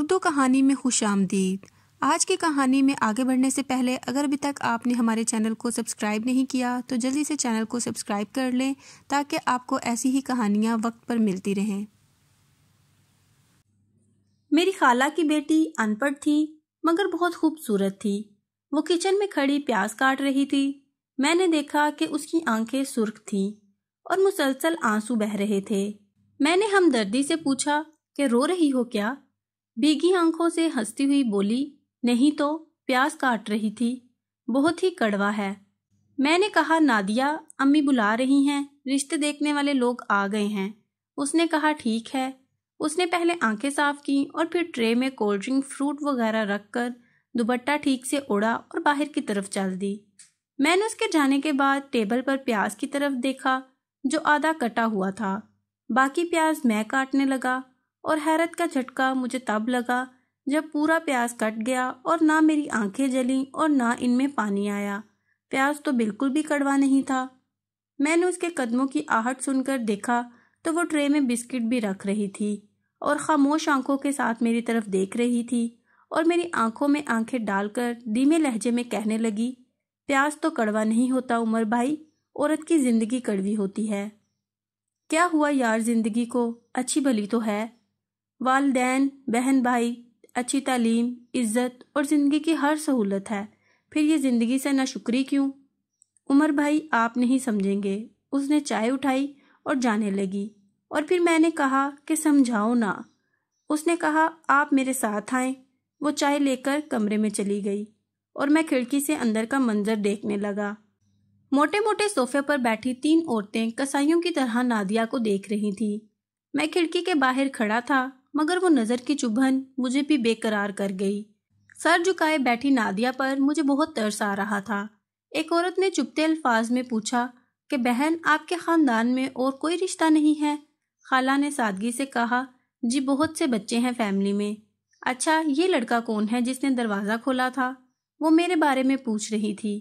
اردو کہانی میں خوش آمدید۔ آج کی کہانی میں آگے بڑھنے سے پہلے اگر ابھی تک آپ نے ہمارے چینل کو سبسکرائب نہیں کیا تو جلدی سے چینل کو سبسکرائب کر لیں تاکہ آپ کو ایسی ہی کہانیاں وقت پر ملتی رہیں۔ میری خالہ کی بیٹی ان پڑھ تھی مگر بہت خوبصورت تھی۔ وہ کچن میں کھڑی پیاز کاٹ رہی تھی۔ میں نے دیکھا کہ اس کی آنکھیں سرخ تھیں اور مسلسل آنسو بہہ رہے تھے۔ میں نے ہمدردی سے پوچھا کہ رو رہی ہو کیا؟ بھیگی آنکھوں سے ہنستی ہوئی بولی، نہیں تو پیاز کاٹ رہی تھی، بہت ہی کڑوا ہے۔ میں نے کہا نادیہ امی بلا رہی ہیں، رشتے دیکھنے والے لوگ آ گئے ہیں۔ اس نے کہا ٹھیک ہے۔ اس نے پہلے آنکھیں صاف کی اور پھر ٹرے میں کولڈ ڈرنک فروٹ وغیرہ رکھ کر دوپٹہ ٹھیک سے اوڑھا اور باہر کی طرف چل دی۔ میں نے اس کے جانے کے بعد ٹیبل پر پیاز کی طرف دیکھا جو آدھا کٹا ہوا تھا، باقی پیاز میں کاٹنے لگا اور حیرت کا جھٹکا مجھے تب لگا جب پورا پیاز کٹ گیا اور نہ میری آنکھیں جلیں اور نہ ان میں پانی آیا۔ پیاز تو بالکل بھی کڑوا نہیں تھا۔ میں نے اس کے قدموں کی آہٹ سن کر دیکھا تو وہ ٹرے میں بسکٹ بھی رکھ رہی تھی اور خاموش آنکھوں کے ساتھ میری طرف دیکھ رہی تھی اور میری آنکھوں میں آنکھیں ڈال کر دھیمے لہجے میں کہنے لگی، پیاز تو کڑوا نہیں ہوتا عمر بھائی، عورت کی زندگی کڑوی ہوتی ہے۔ کیا ہوا یار، زندگی کو اچھی بھلی تو ہے، والدین، بہن بھائی، اچھی تعلیم، عزت اور زندگی کی ہر سہولت ہے، پھر یہ زندگی سے ناشکری کیوں؟ عمر بھائی آپ نہیں سمجھیں گے۔ اس نے چائے اٹھائی اور جانے لگی اور پھر میں نے کہا کہ سمجھاؤ نا۔ اس نے کہا آپ میرے ساتھ آئیں۔ وہ چائے لے کر کمرے میں چلی گئی اور میں کھڑکی سے اندر کا منظر دیکھنے لگا۔ موٹے موٹے صوفے پر بیٹھی 3 عورتیں کسائیوں کی طرح نادیہ کو دیکھ رہی تھیں۔ میں کھڑکی کے باہر کھڑا تھا مگر وہ نظر کی چبھن مجھے بھی بے قرار کر گئی۔ سر جھکائے بیٹھی نادیہ پر مجھے بہت ترس آ رہا تھا۔ ایک عورت نے چپتے الفاظ میں پوچھا کہ بہن آپ کے خاندان میں اور کوئی رشتہ نہیں ہے؟ خالہ نے سادگی سے کہا جی بہت سے بچے ہیں فیملی میں۔ اچھا یہ لڑکا کون ہے جس نے دروازہ کھولا تھا؟ وہ میرے بارے میں پوچھ رہی تھی۔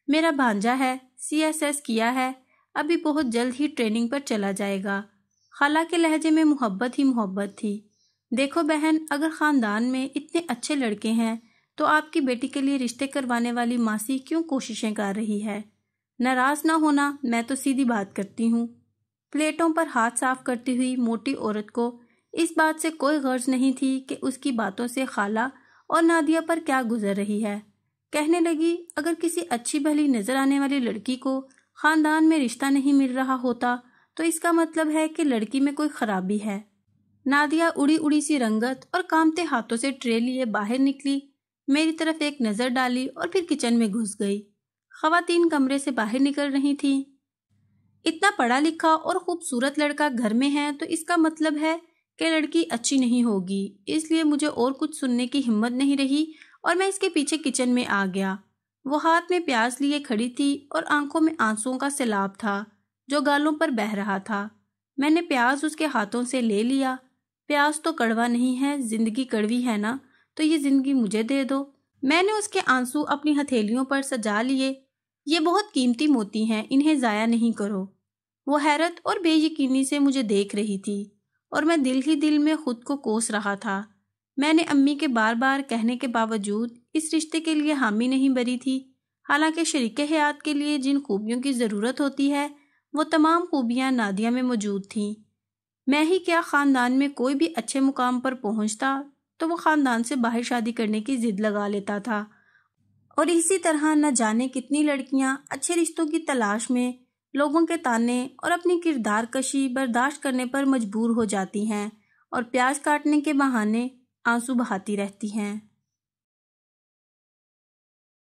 میرا بھانجا ہے، CSS کیا ہے، ابھی بہت جلد ہی ٹریننگ پر چلا جائے گا۔ خالہ کے لہجے میں محبت ہی محبت تھی۔ دیکھو بہن، اگر خاندان میں اتنے اچھے لڑکے ہیں تو آپ کی بیٹی کے لیے رشتے کروانے والی ماسی کیوں کوششیں کر رہی ہے؟ ناراض نہ ہونا، میں تو سیدھی بات کرتی ہوں۔ پلیٹوں پر ہاتھ صاف کرتی ہوئی موٹی عورت کو اس بات سے کوئی غرض نہیں تھی کہ اس کی باتوں سے خالہ اور نادیہ پر کیا گزر رہی ہے۔ کہنے لگی اگر کسی اچھی بھلی نظر آنے والی لڑکی کو خاندان میں رشتہ نہیں مل رہا ہوتا تو اس کا مطلب ہے کہ لڑکی میں کوئی خرابی ہے۔ نادیہ اڑی اڑی سی رنگت اور کامتے ہاتھوں سے ٹرے لیے باہر نکلی، میری طرف ایک نظر ڈالی اور پھر کچن میں گھس گئی۔ خواتین کمرے سے باہر نکل رہی تھیں۔ اتنا پڑھا لکھا اور خوبصورت لڑکا گھر میں ہے تو اس کا مطلب ہے کہ لڑکی اچھی نہیں ہوگی، اس لیے مجھے اور کچھ سننے کی ہمت نہیں رہی اور میں اس کے پیچھے کچن میں آ گیا۔ وہ ہاتھ میں پیاز لیے کھڑی تھی اور آنکھوں میں آنسوؤں کا سیلاب تھا جو گالوں پر بہہ رہا تھا۔ میں نے پیاز اس کے ہاتھوں سے لے لیا۔ پیاز تو کڑوا نہیں ہے، زندگی کڑوی ہے نا، تو یہ زندگی مجھے دے دو۔ میں نے اس کے آنسو اپنی ہتھیلیوں پر سجا لیے۔ یہ بہت قیمتی موتی ہیں، انہیں ضائع نہیں کرو۔ وہ حیرت اور بے یقینی سے مجھے دیکھ رہی تھی اور میں دل ہی دل میں خود کو کوس رہا تھا۔ میں نے امی کے بار بار کہنے کے باوجود اس رشتے کے لیے حامی نہیں بھری تھی، حالانکہ شریک حیات کے لیے جن خوبیوں کی ضرورت ہوتی ہے وہ تمام خوبیاں نادیہ میں موجود تھیں۔ میں ہی کیا، خاندان میں کوئی بھی اچھے مقام پر پہنچتا تو وہ خاندان سے باہر شادی کرنے کی ضد لگا لیتا تھا، اور اسی طرح نہ جانے کتنی لڑکیاں اچھے رشتوں کی تلاش میں لوگوں کے تانے اور اپنی کردار کشی برداشت کرنے پر مجبور ہو جاتی ہیں اور پیاز کاٹنے کے بہانے آنسو بہاتی رہتی ہیں۔